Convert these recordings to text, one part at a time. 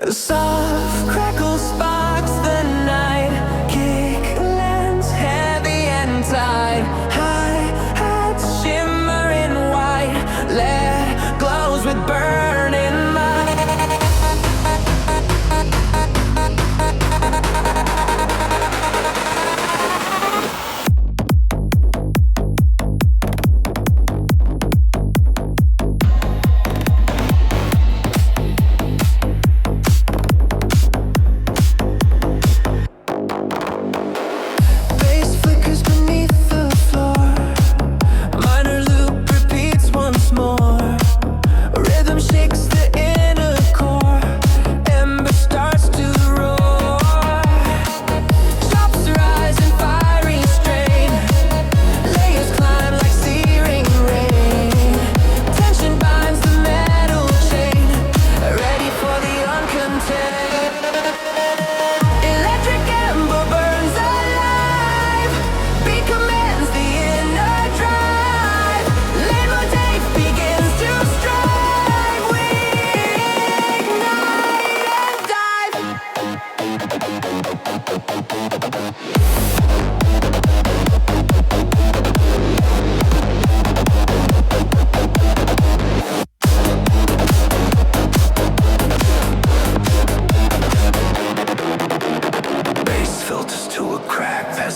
Soft crackle sparks the night. Kick lands heavy and tight. High hats shimmer in white. Lead glows with burning light.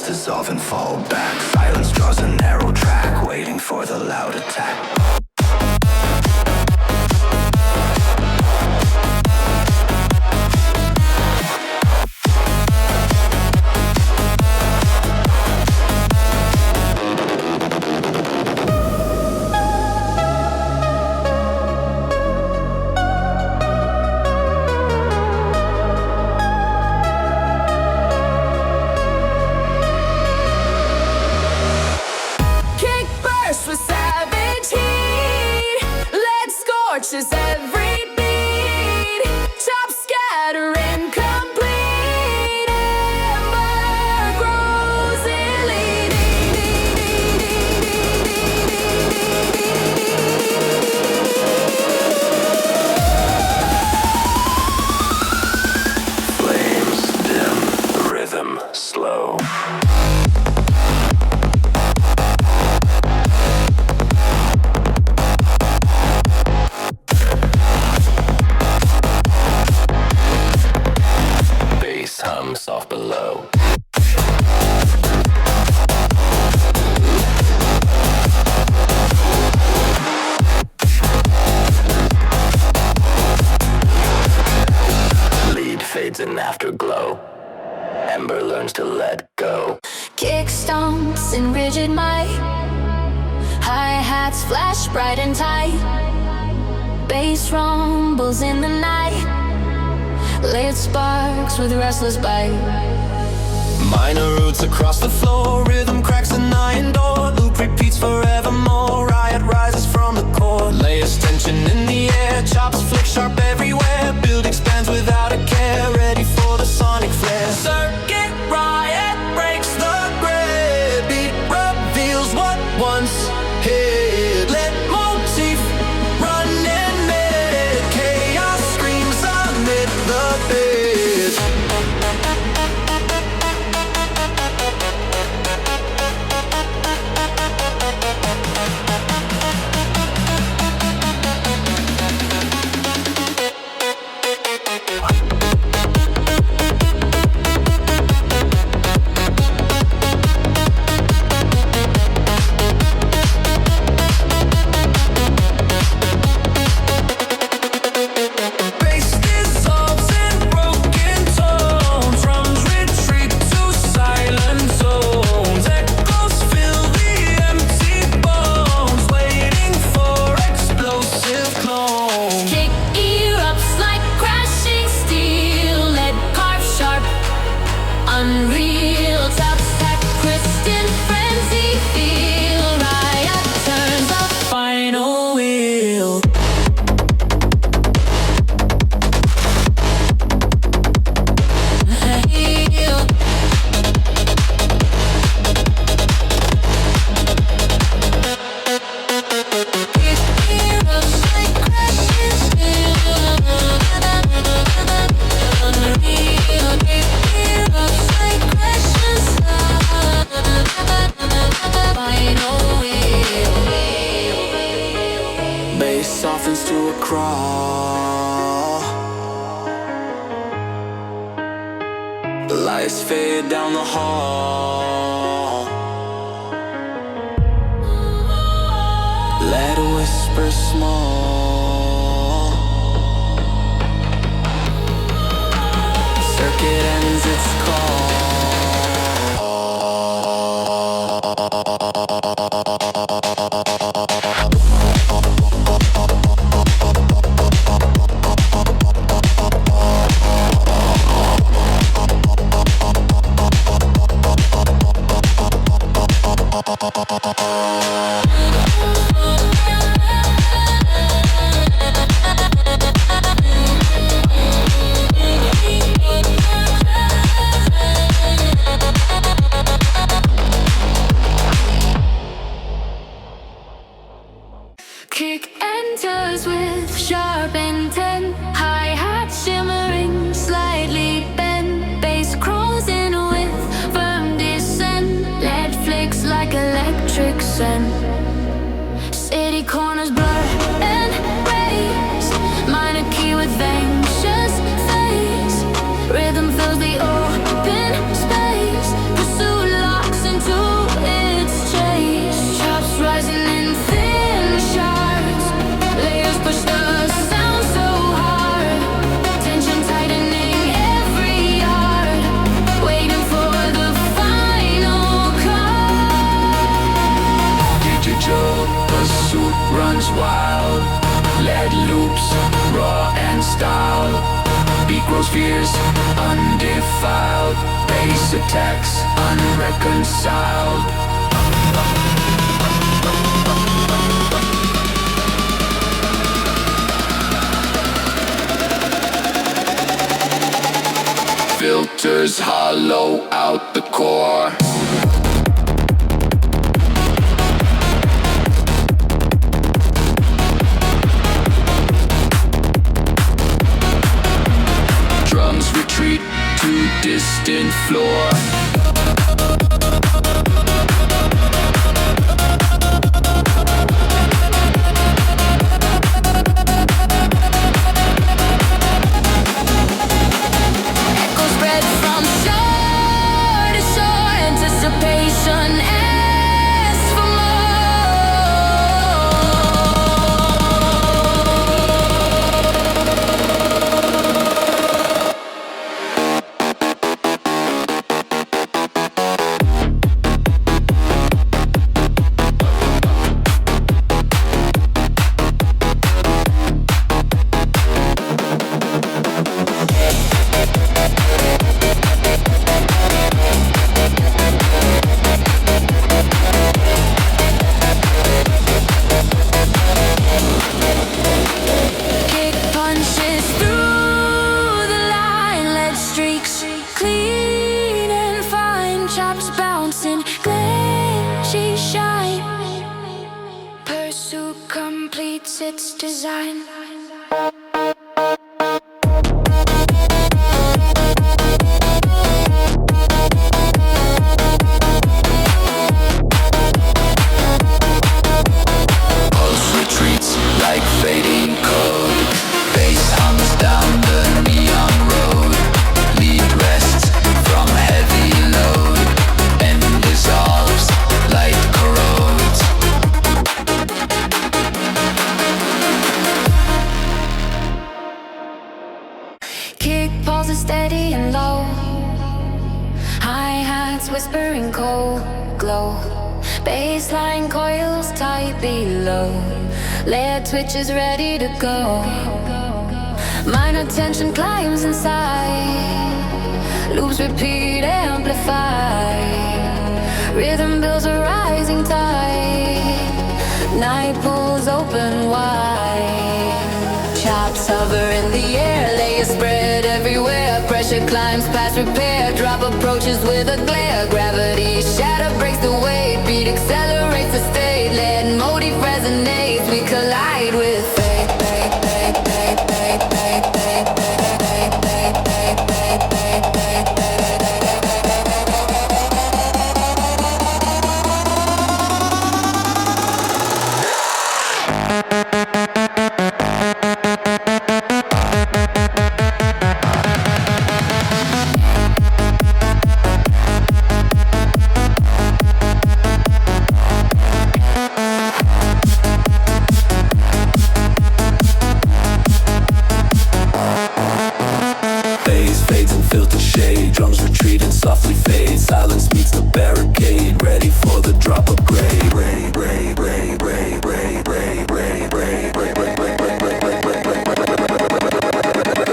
Dissolve and fall back. Silence draws a narrow track, waiting for the loud attack. With savage heat, lead scorches every beat. Chops scattering complete. Ember grows elite. Flames dim, rhythm slow. Soft below. Lead fades in afterglow. Ember learns to let go. Kick stomps in rigid might. Hi-hats flash bright and tight. Bass rumbles in the night. Lit sparks with restless bite. Minor roots across the floor. Rhythm cracks an iron door. Loop repeats forevermore. Riot rises from the core. Layers tension in the air. Chops flick sharp everywhere. Build expands without a care. Ready for the sonic flare. Circuit riot breaks the grid. Beat reveals what once hid. Let motif run in mid. Chaos screams amid the pit. Kick erupts like crashing steel. Lights fade down the hall. Let a whisper small. Circuit ends its call. Kick enters with sharp intent. Hi-hat shimmering, slightly bent. Bass crawls in with firm descent. Lead flicks like electric scent. City corners blur and raise. Minor key with anxious face. Rhythm fills the open space. Pursuit locks into its chase. Chops rising in thin shards. Layers push the sound so hard. Tension tightening every yard. Waiting for the final call. Digital pursuit runs wild. Lead loops, raw and style. Beat grows fierce, undefiled. Bass attacks, unreconciled. Filters hollow out the core. Drums retreat to distant floor. Echoes spread from shore to shore. Anticipation asks for kick punches through the line. Lead streaks clean and fine. Chops bouncing, glitchy shine. Pursuit completes its design. Pulse retreats like fading code. Bass hums down the neon road. Lead rests from heavy load. And dissolves, light corrodes. Kick pulses steady and low. Hi-hats whispering cold glow. Bassline coils tight below. Lead twitches ready to go. Minor tension climbs inside. Loops repeat, amplify. Rhythm builds a rising tide. Night pulls open wide. Chops hover in the air. Layers spread everywhere. Pressure climbs past repair. Drop approaches with a glare. Gravity shatter breaks the weight. Beat accelerates the state. Lead motif resonates. We collide with fate. shade. Drums retreat and softly fade. Silence meets the barricade. Ready for the drop upgrade.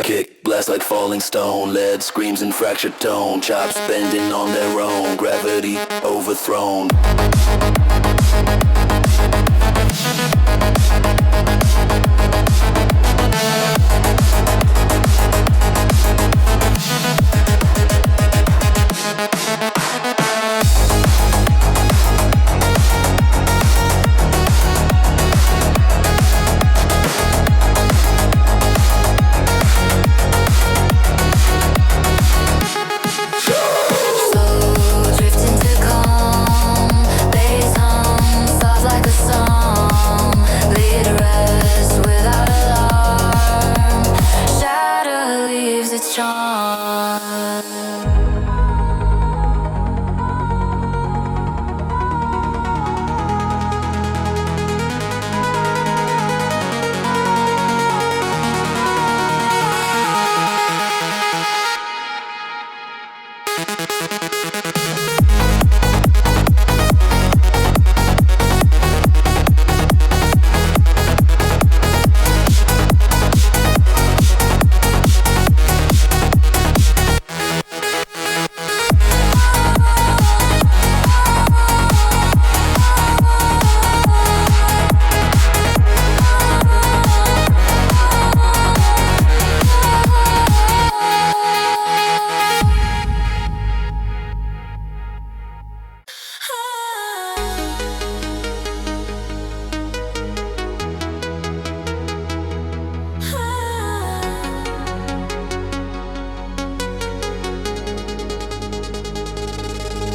Kick blast like falling stone. Lead screams in fractured tone. Chops bending on their own. Gravity overthrown.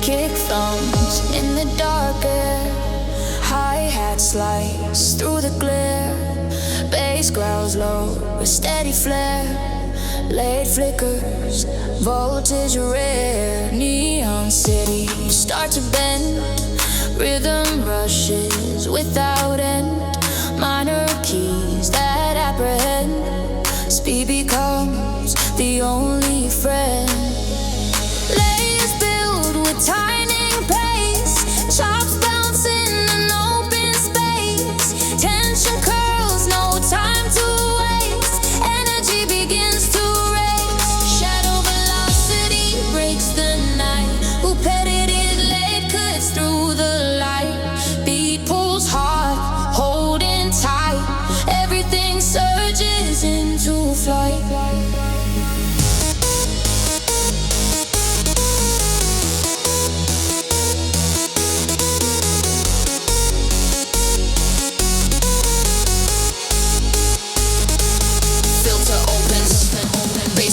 Kick thumps in the dark air. Hi-hat slice through the glare. Bass growls low with steady flare. Late flickers, voltage rare. Neon city start to bend. Rhythm rushes without end. Minor keys that apprehend. Speed becomes the only friend. Tightening pace, chops bounce in an open space. Tension curls, no time to waste. Energy begins to race. Shadow velocity breaks the night. Who petted it late cuts through the light. Beat pulls hard, holding tight. Everything surges into flight.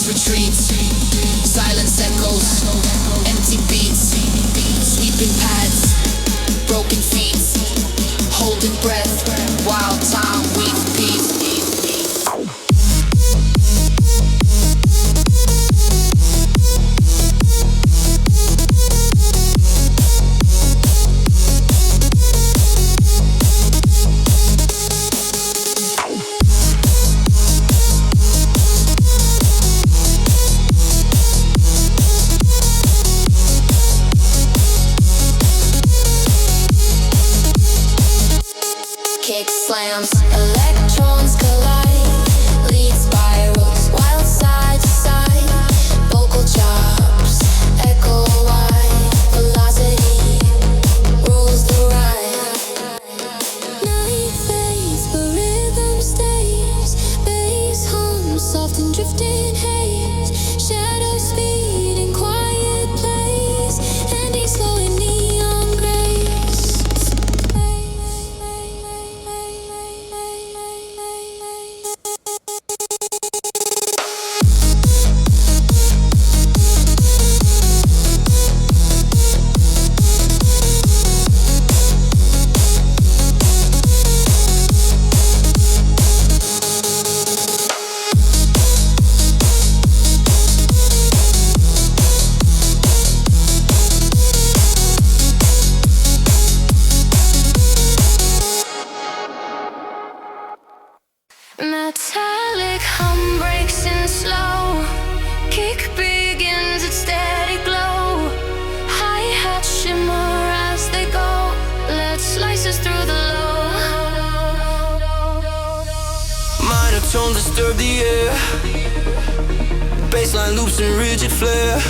Retreats, silence echoes, empty beats, sweeping paths, broken feet, holding breath, wild time, weak peace. Kick slams. disturb the air. Baseline loops in rigid flare.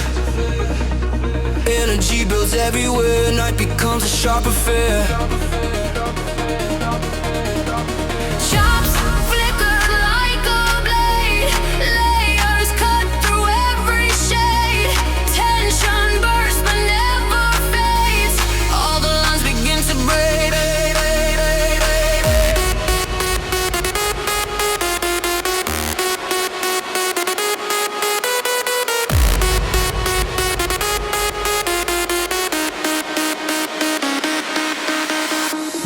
Energy builds everywhere. Night becomes a sharp affair. Chops flickered like a blade. Layers cut through every shade. Tension bursts but never fades. All the lines begin to break.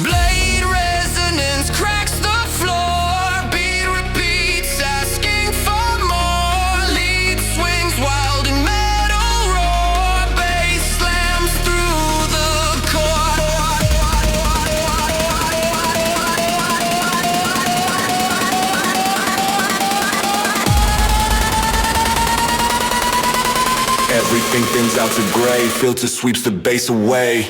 Blade resonance cracks the floor. Beat repeats, asking for more. Lead swings wild in metal roar. Bass slams through the Everything thins out to gray. Filter sweeps the bass away.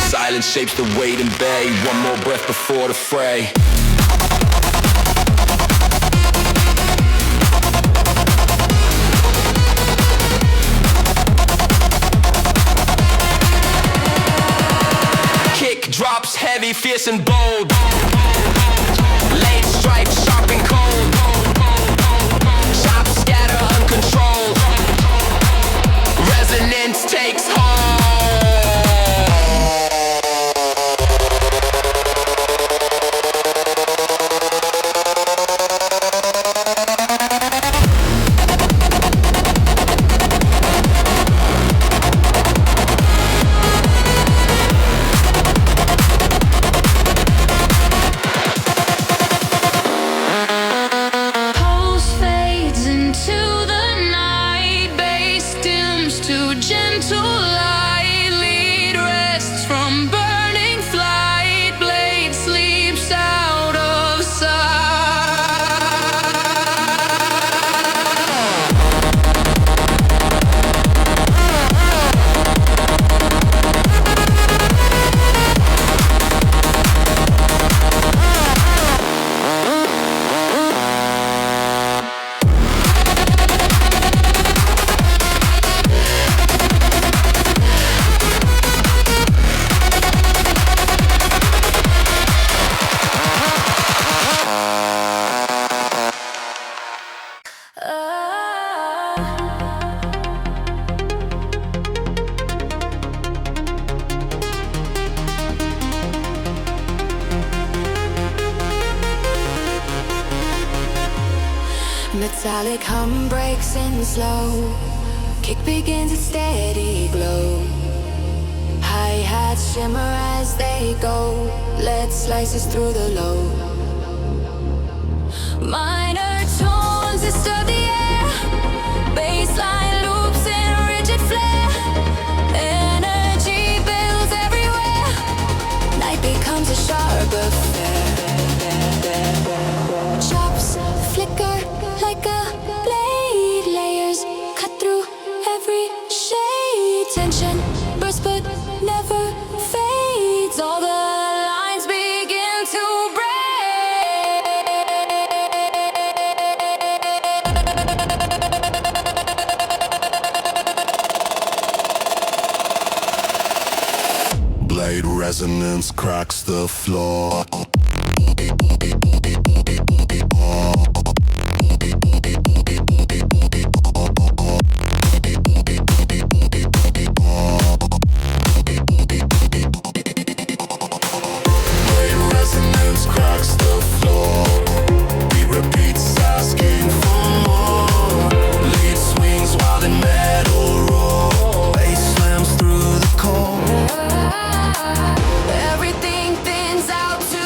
Silence shapes the weight and bay. One more breath before the fray. Kick drops heavy, fierce and bold. Late stripes, sharp and cold. Chops scatter uncontrolled. Resonance takes hold. Pulse fades into the night. Bass dims to gentle light. Lead rests from burning flight. Blade sleeps out of sight. Metallic hum breaks in slow. Kick begins a steady glow. Hi-hats shimmer as they go. Lead slices through the low. Minor tones disturb the air. Baseline loops in rigid flare. Energy builds everywhere. Night becomes a sharp affair. Chops flicker like a blade. Layers cut through every shade. Tension bursts but never fades. All the lines begin to break. Blade resonance cracks the floor. Everything thins out to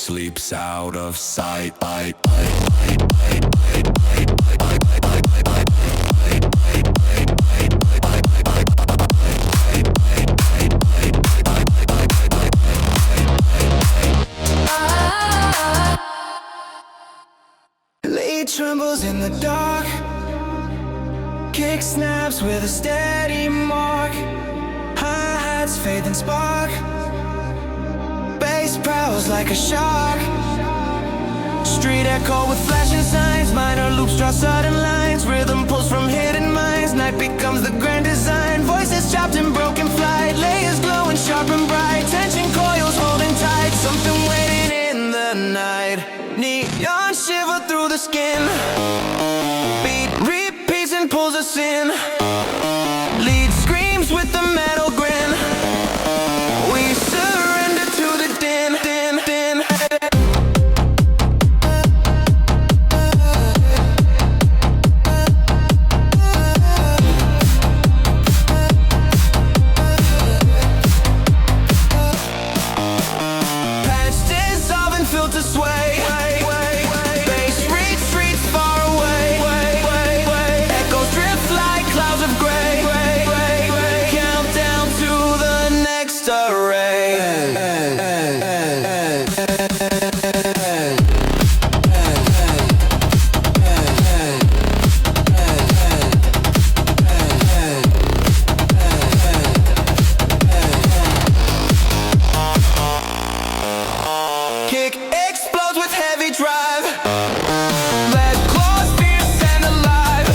sleeps out of sight. Lead trembles in the dark, kick snaps with a steady mark, hi-hats fade and spark, bass prowls like a shark, street echo with flashing signs, minor loops draw sudden lines, rhythm pulls from hidden minds, night becomes the grand design, voices chopped in broken flight, layers glowing sharp and bright, tension coils holding tight, something waiting in the night, neon shiver through the skin, beat repeats and pulls us in, lead screams with the metal grin, we surrender to the din. Patch dissolve and filter sway, bass retreats far away, echoes drift like clouds of gray, countdown to the next array. Kick explodes with heavy drive, let claws fierce and alive,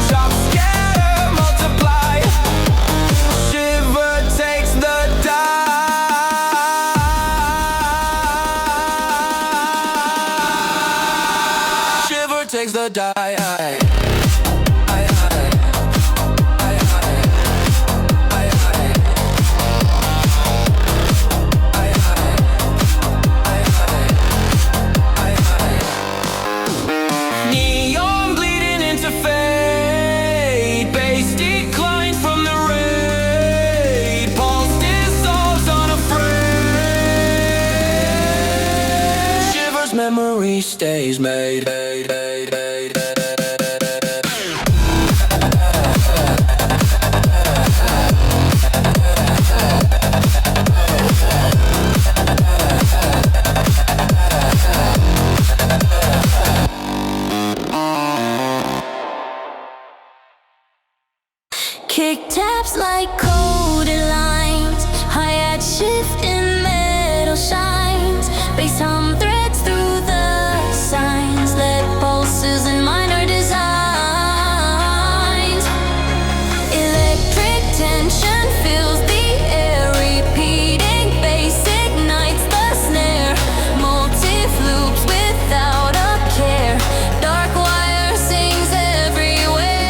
chop, scatter, multiply, shiver takes the dive, shiver takes the dive. Neon bleeding into fade, bass decline from the raid, pulse dissolves unafraid, shivers memory stays made. Kick taps like coded lines, hi-hat shift in metal shines, bass hum threads through the signs, let pulses and minor designs, electric tension fills the air, repeating bass ignites the snare, motif loops without a care, dark wire sings everywhere,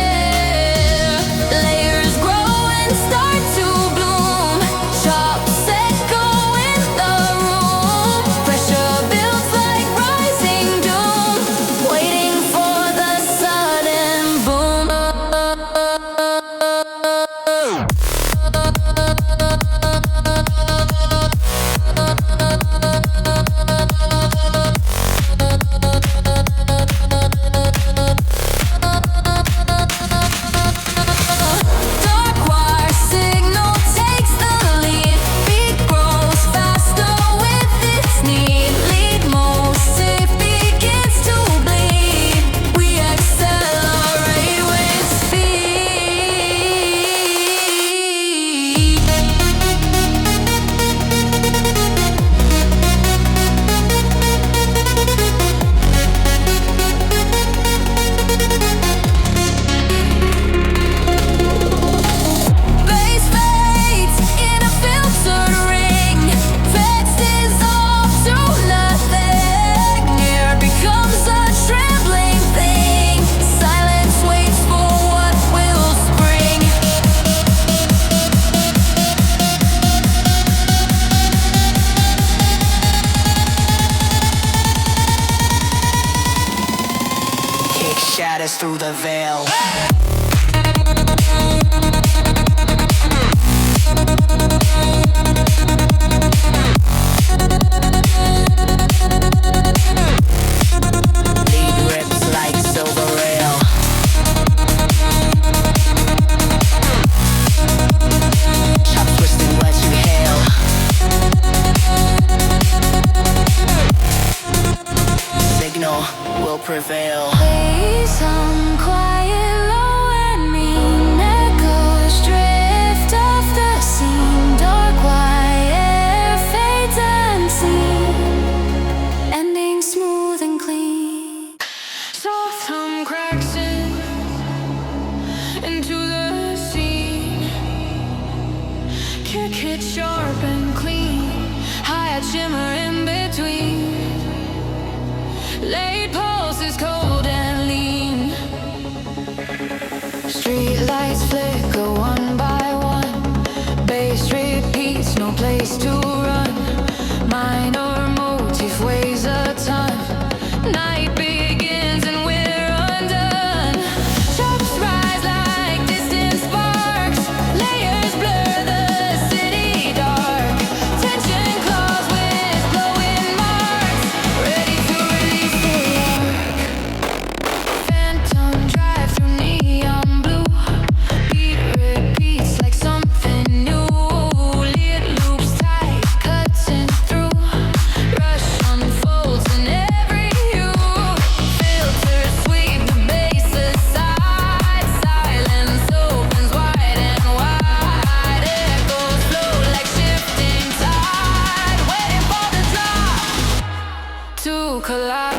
layers grow and start to bloom, chops echo in the room, pressure builds like rising doom, waiting for the sudden boom. Dark wire signal takes the lead, beat grows faster with its need, lead motif begins to bleed, we accelerate with speed. Bass fades in a filtered ring, fades dissolve to nothing, air becomes a trembling thing, silence waits for what will spring. Kick shatters through the veil. will prevail. Play some quiet, low and mean echoes drift off the scene. Dark wire fades unseen, ending smooth and clean. Soft hum cracks into the scene. Kick it sharp and clean. High shimmer in between. Late pulses cold and lean. Street lights flicker one by one. Bass repeats, no place to run. Minor motif weighs a ton. Night begins and we're undone. Chops rise like distant sparks. Layers blur the city dark. Tension claws with glowing marks. Ready to release the lark. Phantom drive through neon blue. Beat repeats like something new. Lead loops tight, cutting through. Rush unfolds in every hue. Filters sweep the bass aside. Silence opens wide and wide. Echoes flow like shifting tide. Waiting for the drop to collide.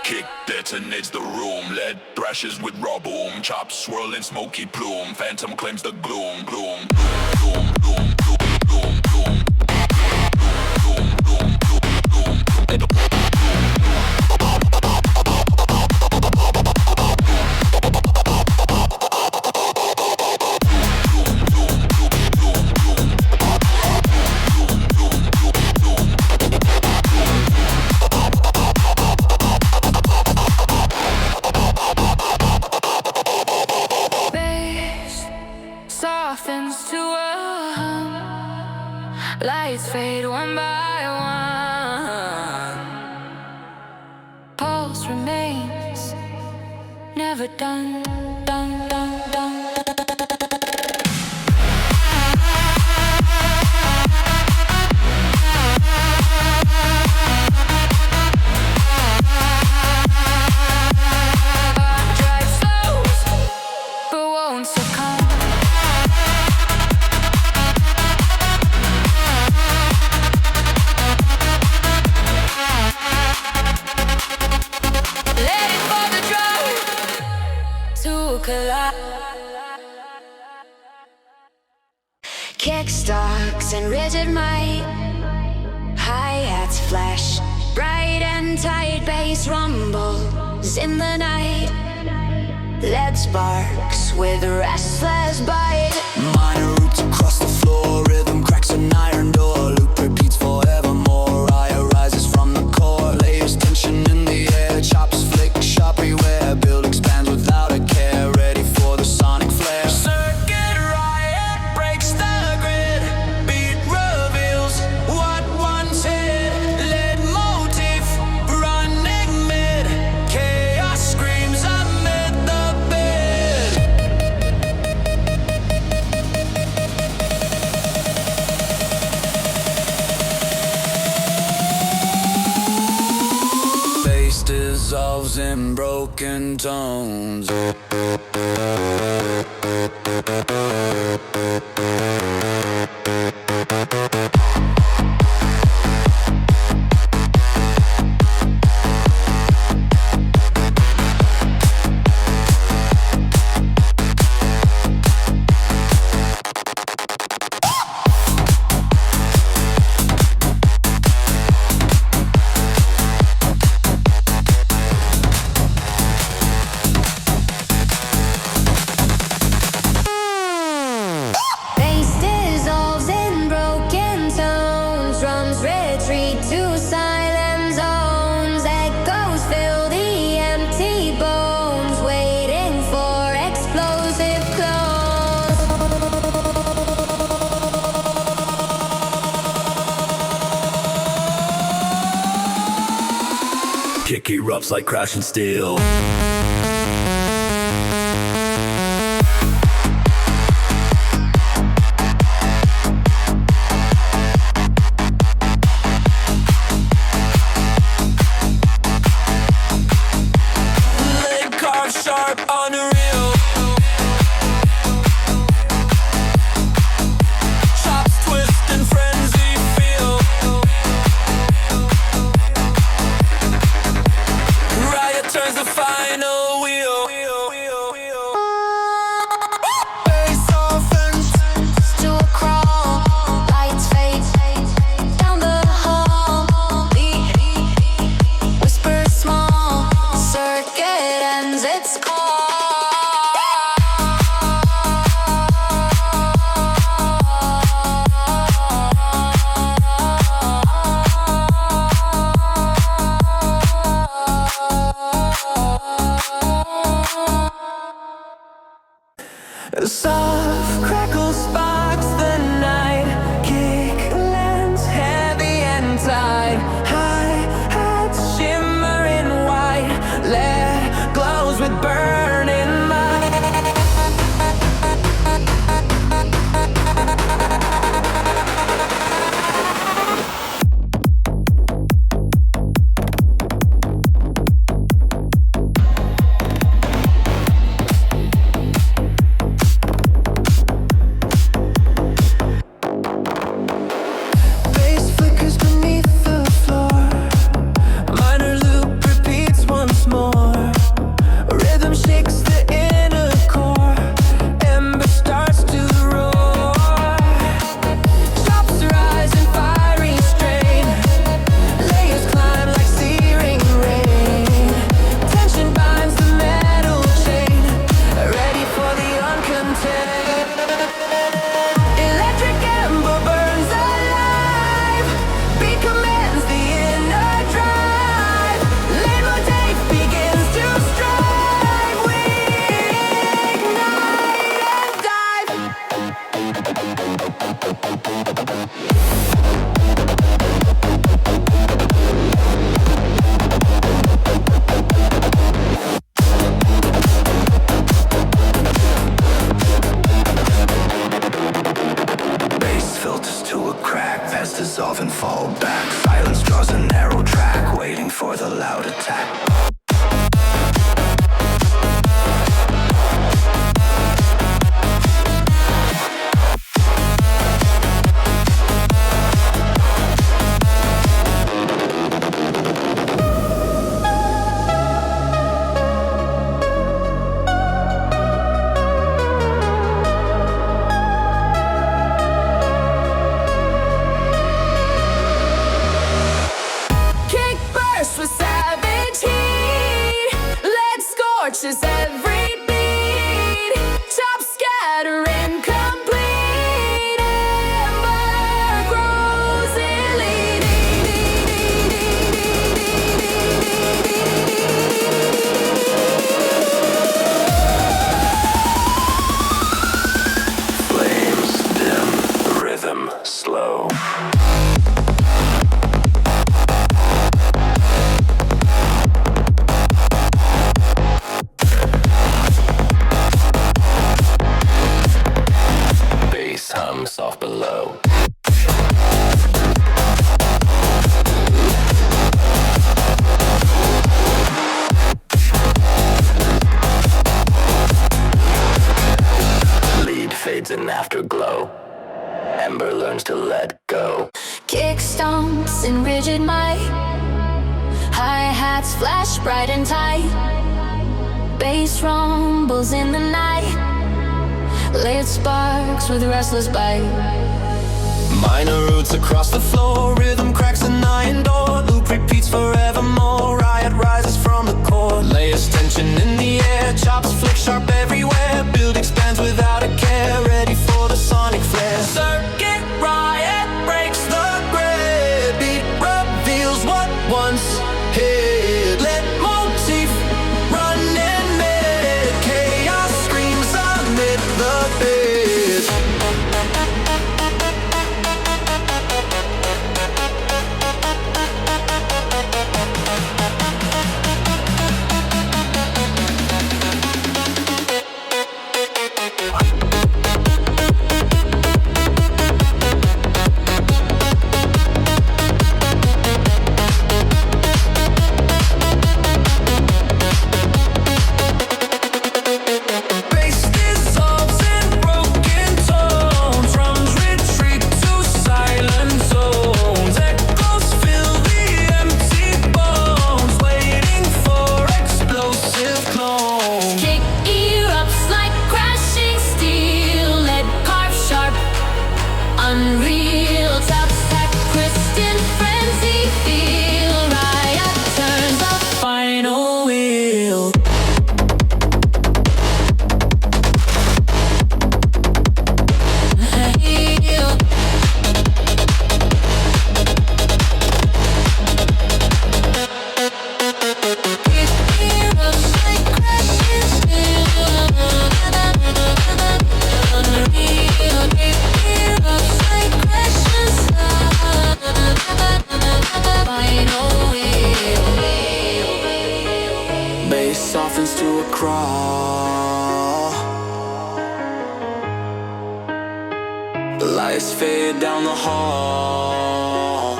Kick detonates the room. Lead thrashes with raw boom. Chops swirling smoky plume. Phantom claims the gloom. Gloom, gloom, gloom, gloom, gloom, gloom, gloom. Bass softens to a hum. Lights fade one by one. Pulse remains never done, done, done, done. Drive slows, but won't succumb. Ready for the drive to collide. Kickstarts and rigid might. Hi-hats flash, bright and tight. Bass rumbles in the night. Lead sparks with restless bite. Minor roots across the floor. Rhythm cracks an iron door. Loop repeats forevermore. Ire rises from the core. Layers tension in the air. Chops flick sharp beware. Build expands without a care. Ready for the sonic flare. Circuit riot breaks the grid. Beat reveals what once hid. Lead motif running mid. Chaos screams amid the bid. Bass dissolves in broken tones. Kick erupts like crashing steel. Leg carved sharp, unreal. Chops twist and frenzy feel. Riot turns the final wheel. Bass offense To a crawl, lights fade down the hall. Whisper small, circuit ends its call. A soft crackle sparks the night. Kick lands heavy and tight. High hats shimmer in white. Lead glows with burning light. Bass flickers beneath the floor. Minor loop repeats once more. Rhythm shakes the inner core. Ember starts to roar. Chops rise in fiery strain. Layers climb like searing rain. Tension binds the metal chain. Ready for the uncontained. Electric ember burns alive. Beat commands the inner drive. Leitmotif begins to strive. We ignite and dive. Bass filters to a crack, paths dissolve and fall back. Silence draws a narrow track, waiting for the loud attack. Kick bursts with savage heat. Lead scorches every beat. Chops scatter incomplete. Ember grows Flames dim, rhythm slow. Bass hum soft below. Lead fades in afterglow. Ember learns to let go. Kick stomps in rigid might. Hi-hats flash bright and tight. Bass rumbles in the night. Lit sparks with restless bite. Minor roots across the floor. Rhythm cracks an iron door. Loop repeats forevermore. Riot rises from the core. Layers tension in the air. Chops flick sharp everywhere. Build expands without a care. Ready for the sonic flare. Circuit riot breaks the grid. Beat reveals what once hid. Let motif run in mid. Chaos screams amid the pit. Bass softens to a crawl. The lights fade down the hall.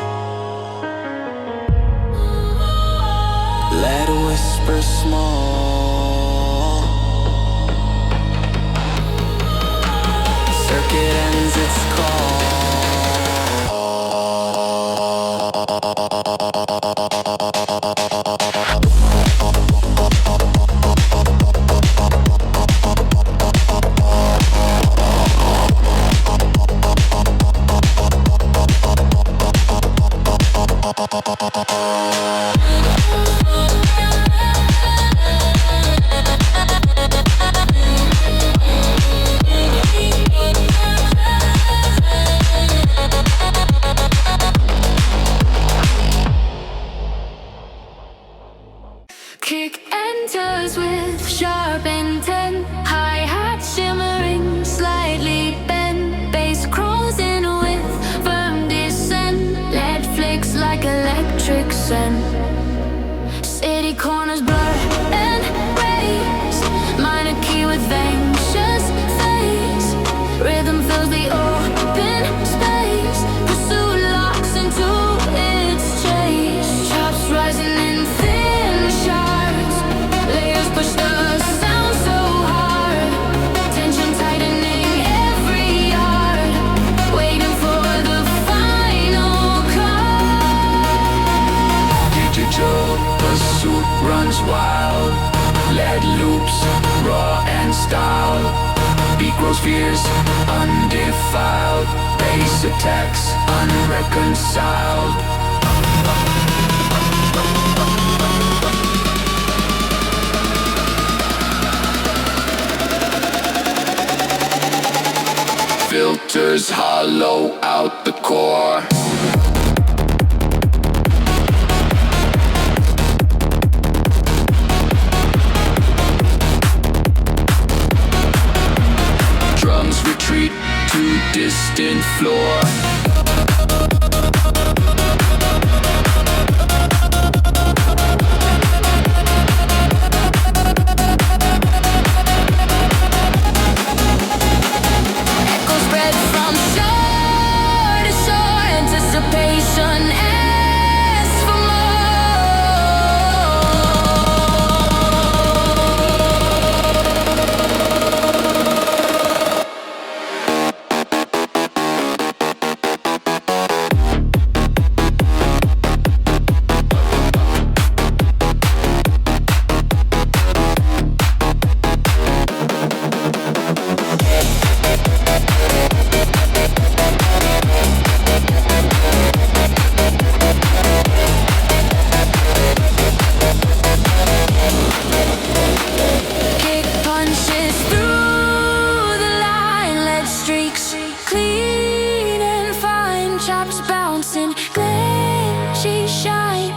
Let a whisper small. Circuit ends its call. Kick enters with sharp intent. Hi-hat shimmering, slightly bent. Bass crawls in with firm descent. Lead flicks like electric scent. City corners blur and raise. Minor key with anxious face. Rhythm fills the open space. Pursuit locks into its chase. Chops rising in thin shards. Layers push the sound so hard. Tension tightening every yard. Waiting for the final call. Digital pursuit runs wild. Lead loops, raw and styled. Beat grows fierce, undefiled. Bass attacks, unreconciled. Filters hollow out the core. Drums retreat to distant floor. Echoes spread from shore to shore. Anticipation asks for kick punches through the line. Lead streaks clean and fine. Chops bouncing, glassy shine.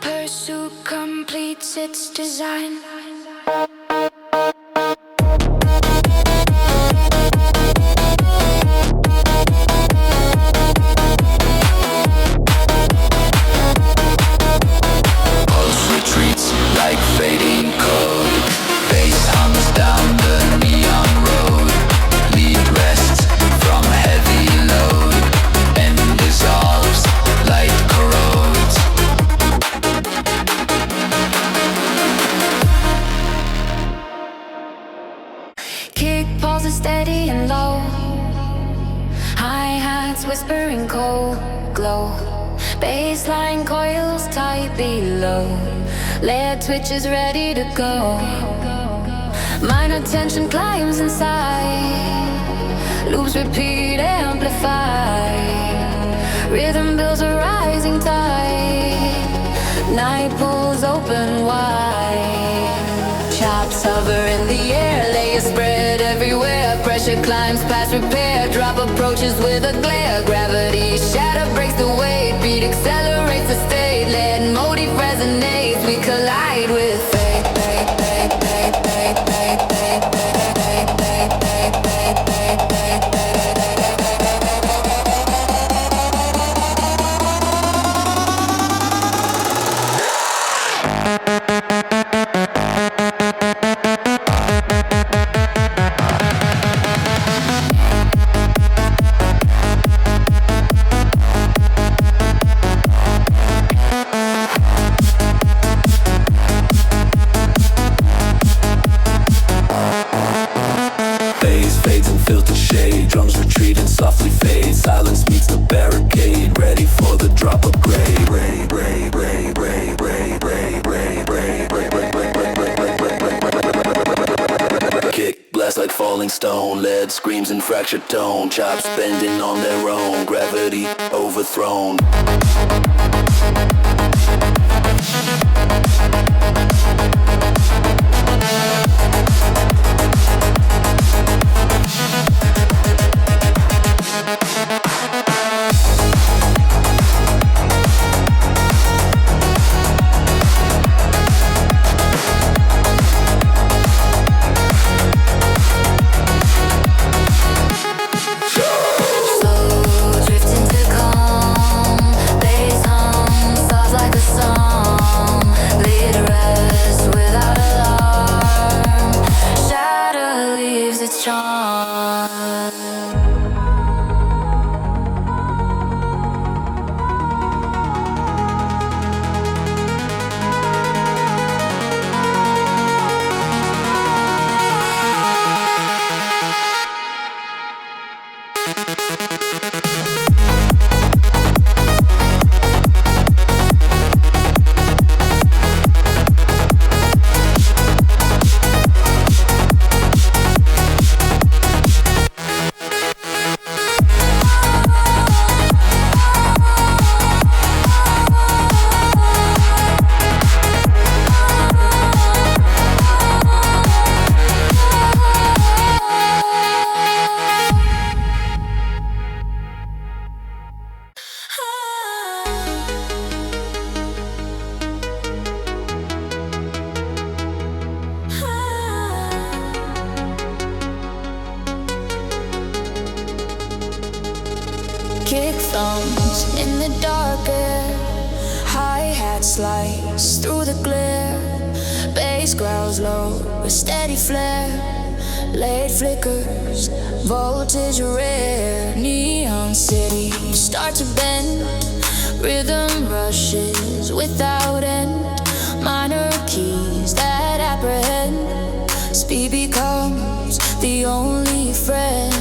Pursuit completes its design. Pulse retreats like fading code. Bass hums down the neon road. Lead rests from heavy load. And dissolves, light corrodes. Kick pulses steady and low. Hi-hats whispering cold glow. Bassline coils tight below. Lead twitches ready to go. Minor tension climbs inside. Loops repeat, amplify. Rhythm builds a rising tide. Night pulls open wide. Chops hover in the air, layers spread everywhere. Pressure climbs past repair. Drop approaches with a glare. Gravity shatter breaks the weight. Beat accelerates the state. Lead motif resonates. We collide with fate. rolling stone. Lead screams in fractured tone. Chops bending on their own. Gravity overthrown. Kick thumps in the dark air, hi-hat slice through the glare, bass growls low, a steady flare, light flickers, voltage rare, neon city start to bend, rhythm rushes without end, minor keys that apprehend, speed becomes the only friend.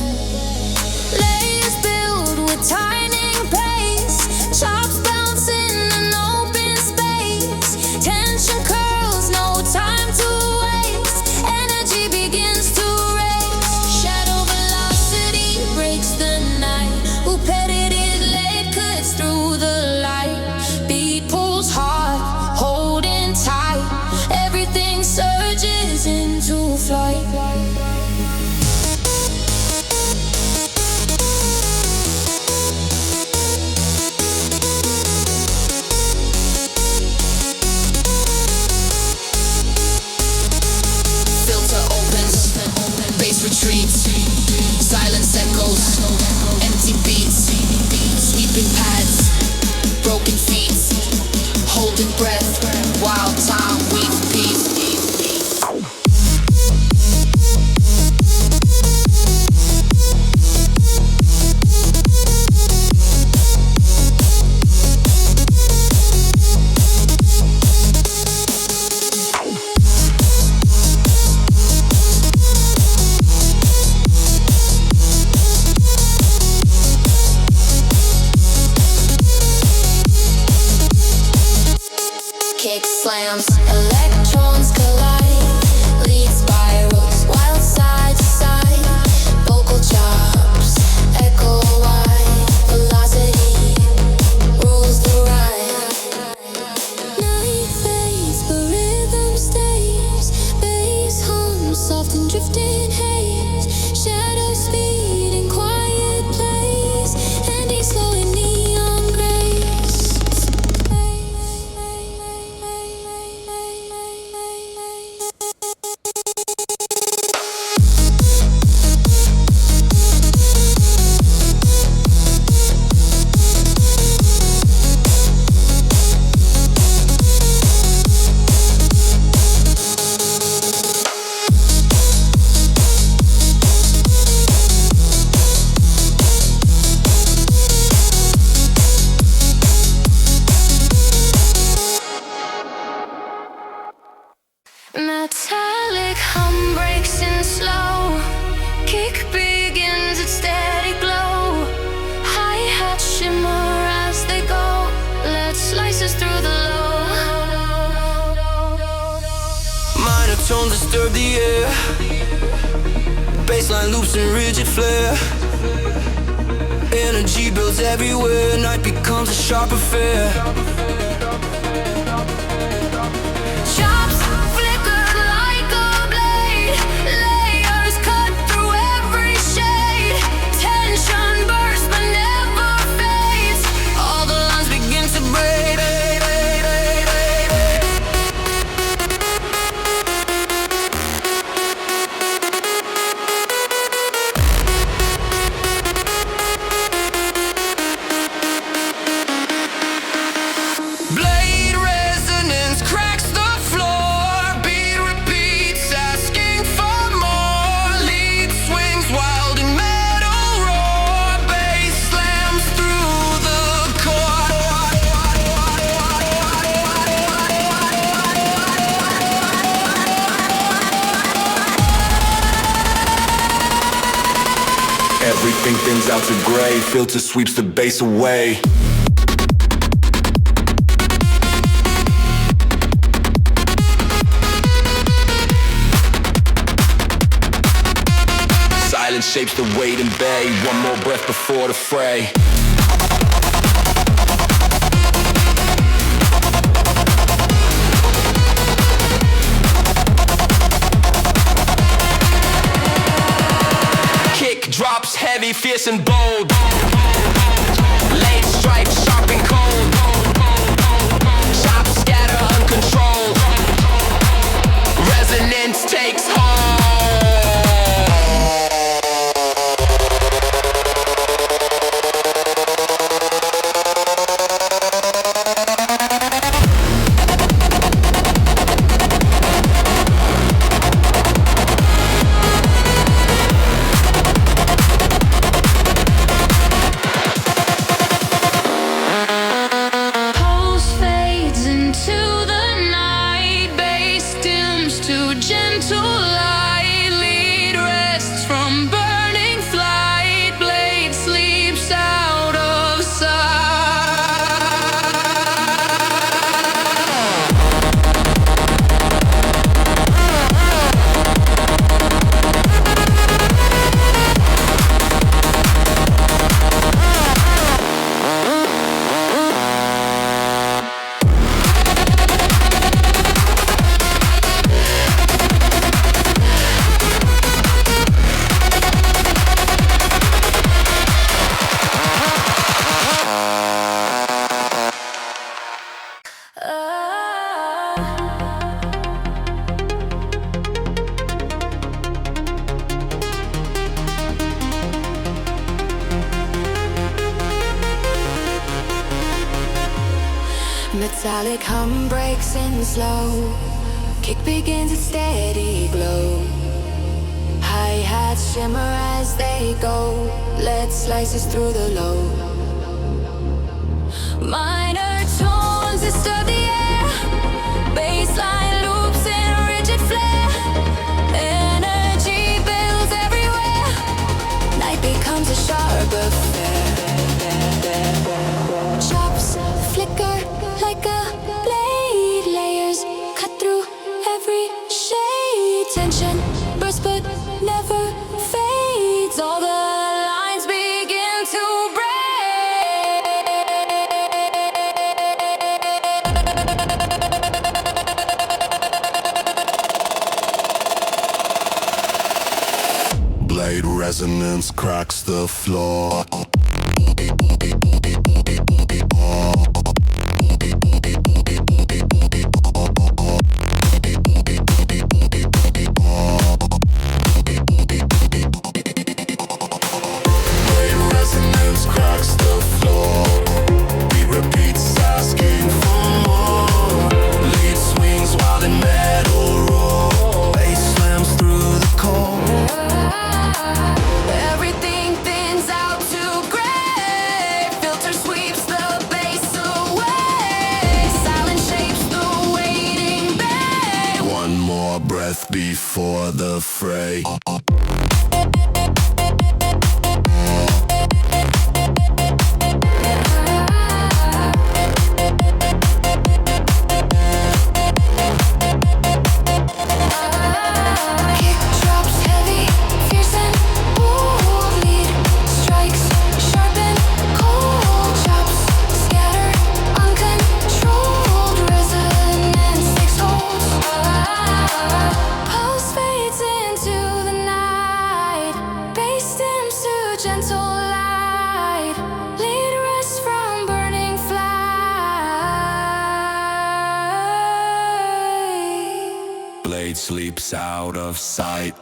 Tightening pace, chops bounce in an open space. Tension curls, no time to waste. Energy begins to race. Shadow velocity breaks the night. Who petted it late cuts through the light. Beat pulls hard, holding tight. Everything surges into flight. Retreats, silence echoes, empty beats, sweeping pads, broken feet, holding breath, wild time, weave peace. Kick slams, electrons collide, lead spirals, wild side to side, vocal chops, echo wide, velocity rules the ride. Night fades, but rhythm stays, bass hums, soft and drifting haze, shadow speed in quiet place, ending slow in neon grace. Metallic hum breaks in slow. Kick begins its steady glow. Hi-hat shimmer as they go. Lead slices through the low. Minor tones disturb the air. Baseline loops in rigid flare. Energy builds everywhere. Night becomes a sharp affair. Chops flicker like a blade. Layers cut through every shade. Tension bursts but never fades. All the lines begin to break. Blade resonance cracks the floor. Beat repeats, asking for more. Lead swings wild in metal roar. Bass slams through the core. Everything thins out to gray. Filter sweeps the bass away. Silence shapes the weight and bay. One more breath before the fray. Kick drops heavy, fierce and bold. Late stripes, sharp and cold. Chops scatter uncontrolled. Resonance takes hold. Pulse fades into the night. Bass dims to gentle light. Lead rests from burning flight. Blade sleeps out of sight. Metallic hum breaks in slow. Kick begins a steady glow. Hi-hats shimmer as they go. Lead slices through the low. Minor tones disturb the air. Bassline loops in rigid flare. Energy builds everywhere. Night becomes a sharp affair. Chops flicker like a blade. Layers cut through every shade. Tension bursts but never fades. All the lines begin to break. Blade resonance cracks the floor. Everything thins out to gray. Filter sweeps the bass away. Silence shapes the waiting bay. One more breath before the fray. Kick drops heavy, fierce blade sleeps out of sight.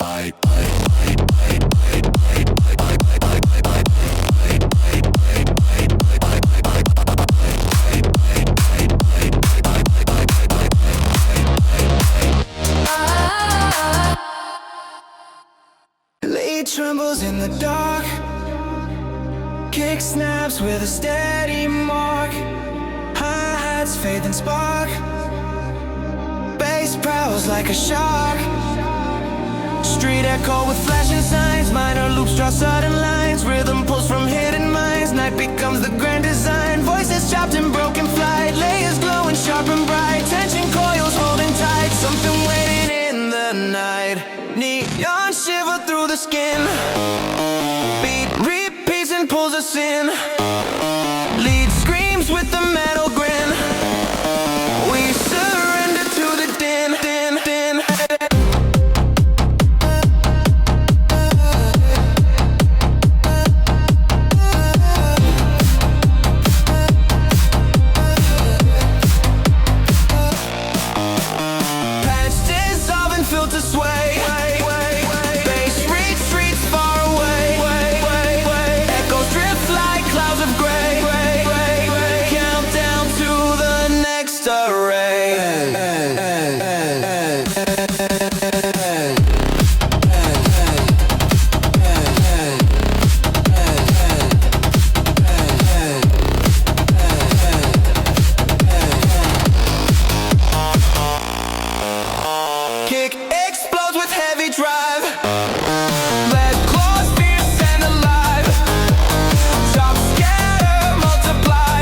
Lead trembles in the dark, kick snaps with a steady mark. Hi-hats fade and spark, bass prowls like a shark. Street echo with flashing signs, minor loops draw sudden lines. Rhythm pulls from hidden minds, night becomes the grand design. Voices chopped in broken flight, layers glowing sharp and bright. Tension coils holding tight, something waiting in the night. Neon shiver through the skin, beat repeats and pulls us in. Lead screams with the metal grin, we surrender to the din. Patch dissolve and filter sway, bass retreats far away. Echoes drift like clouds of gray. Countdown to the next array. Kick explodes with heavy drive, let claws fierce and alive. Chop, scatter, multiply.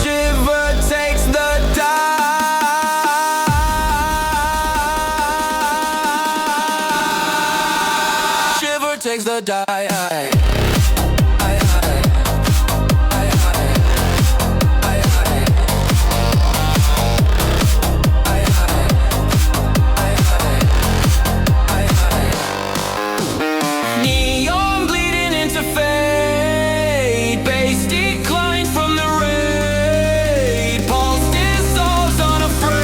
Shiver takes the die. Shiver takes the die. Neon bleeding into fade, bass declines from the raid. Pulse dissolves unafraid.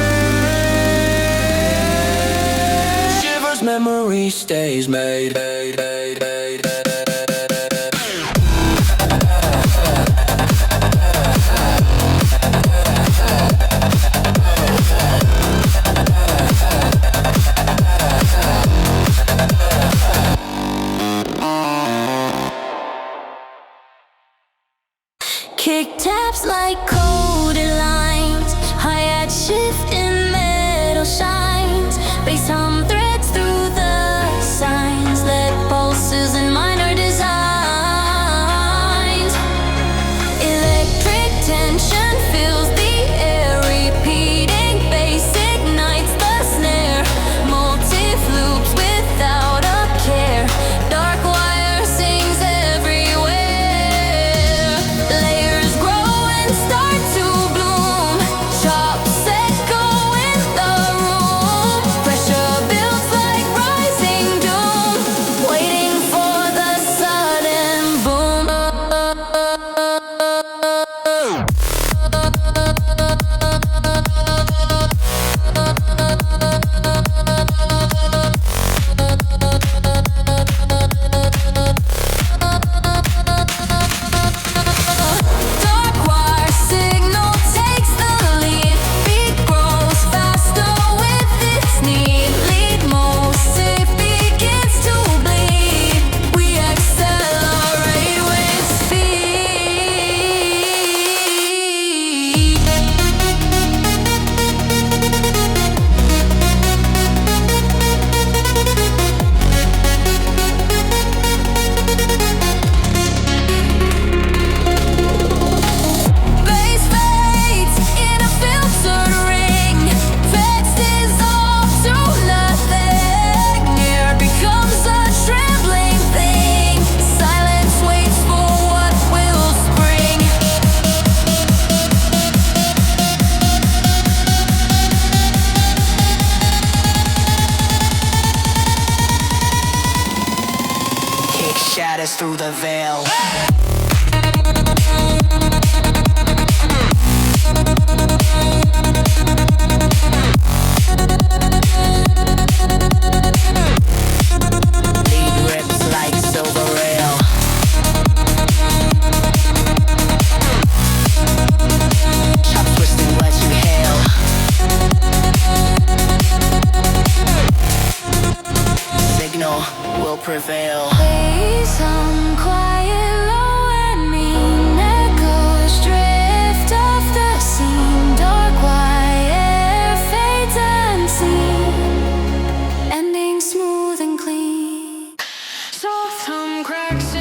Shivers, memory stays made. Kick taps like coded lines, hi-hat shift in metal shines. Bass hum threads through the signs, let pulses and minor designs. Electric tension fills the air, repeating bass ignites the snare. Motif loops without a care, dark wire sings everywhere. Layers grow and start to bloom, chops echo in the room. Pressure builds like rising doom, waiting for the sudden boom. Dark wire signal takes the lead, beat grows faster with its need. Lead motif begins to bleed, we accelerate with speed. Bass fades in a filtered ring, fades dissolve to nothing. Air becomes a trembling thing, silence waits for what will spring. Kick shatters through the veil. prevail. Play some quiet, low and mean echoes drift off the scene. Dark wire fades unseen, ending smooth and clean. Soft hum cracks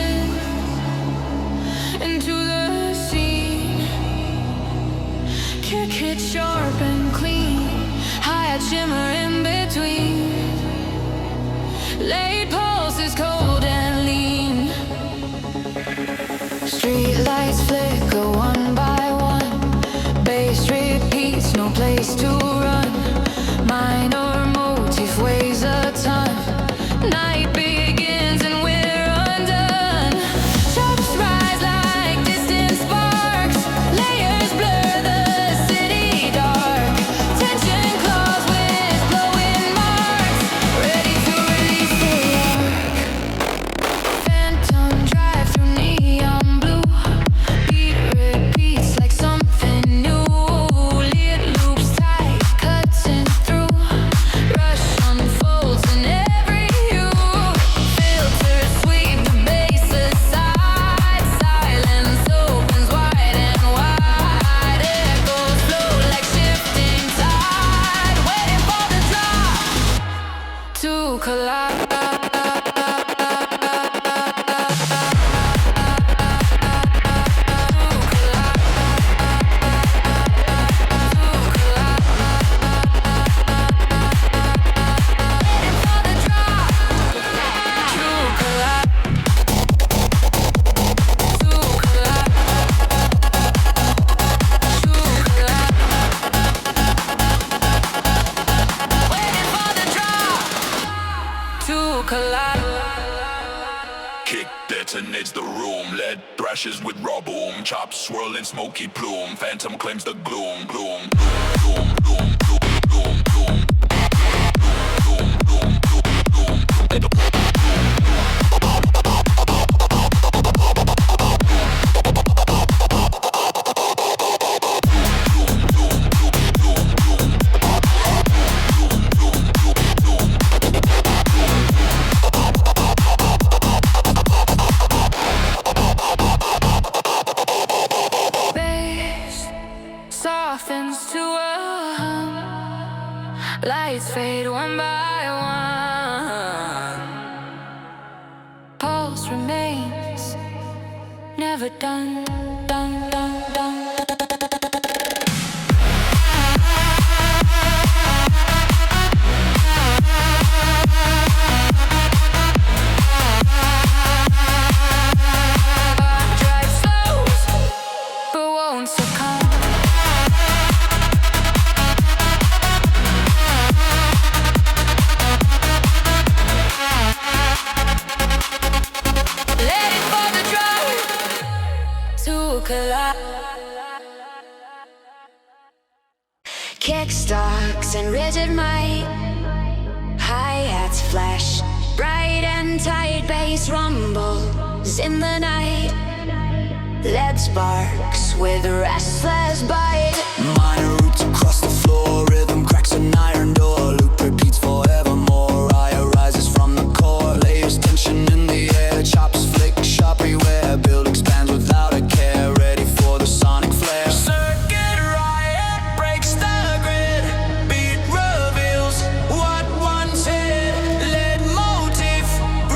into the scene. Kick it sharp and clean. High shimmer in between. Late pulses cold and lean. Street lights flicker one by one. Bass repeats, no place to run. Minor motif weighs a ton. Night begins and we're undone. Chops rise like distant sparks. Layers blur the city dark. Tension claws with glowing marks. Ready to release the lark. Phantom drive through neon blue. Beat repeats like something new. Lit loops tight, cutting through. Rush unfolds in every hue. Filters sweep the bass aside. Silence opens wide and wide. Echoes flow like shifting tide. Waiting for the drop to collide. Kick detonates the room. Lead thrashes with raw boom. Chops swirling smoky plume. Phantom claims the gloom. Gloom, gloom, gloom, gloom, gloom, gloom, gloom, gloom, gloom, gloom, gloom. Bass softens to a hum. Lights fade one by one. Pulse remains never done, done, done, done. Drive slows, but won't succumb. Ready for the drive to collide. Kickstarts and rigid might. Hi-hats flash, bright and tight. Bass rumbles in the night. Lead sparks with restless bite. Minor roots across the floor. Rhythm cracks an iron door. Loop repeats forevermore. Ire rises from the core. Layers tension in the air. Chops flick sharp beware. Build expands without a care. Ready for the sonic flare. Circuit riot breaks the grid. Beat reveals what once hid. Lead motif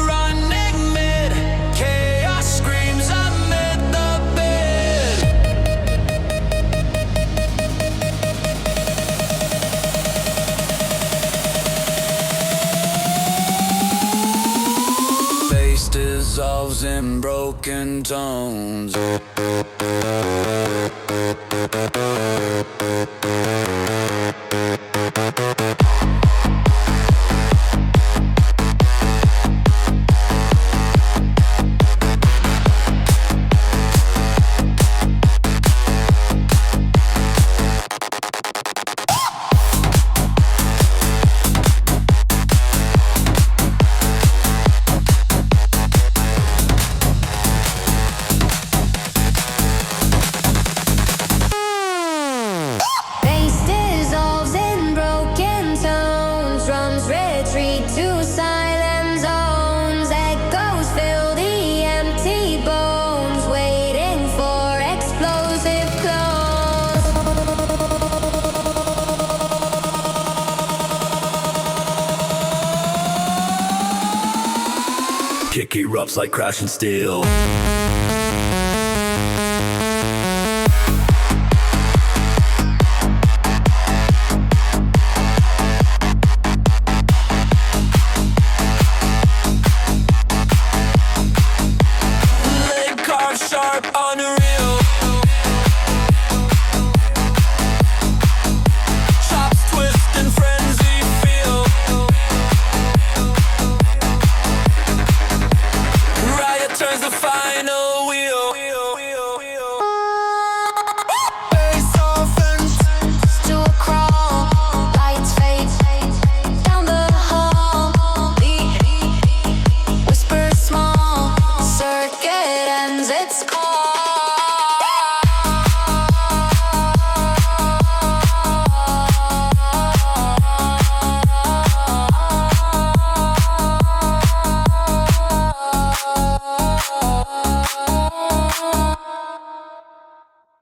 running mid. Chaos screams amid the bid. Bass dissolves in broken tones. Kick erupts like crashing steel.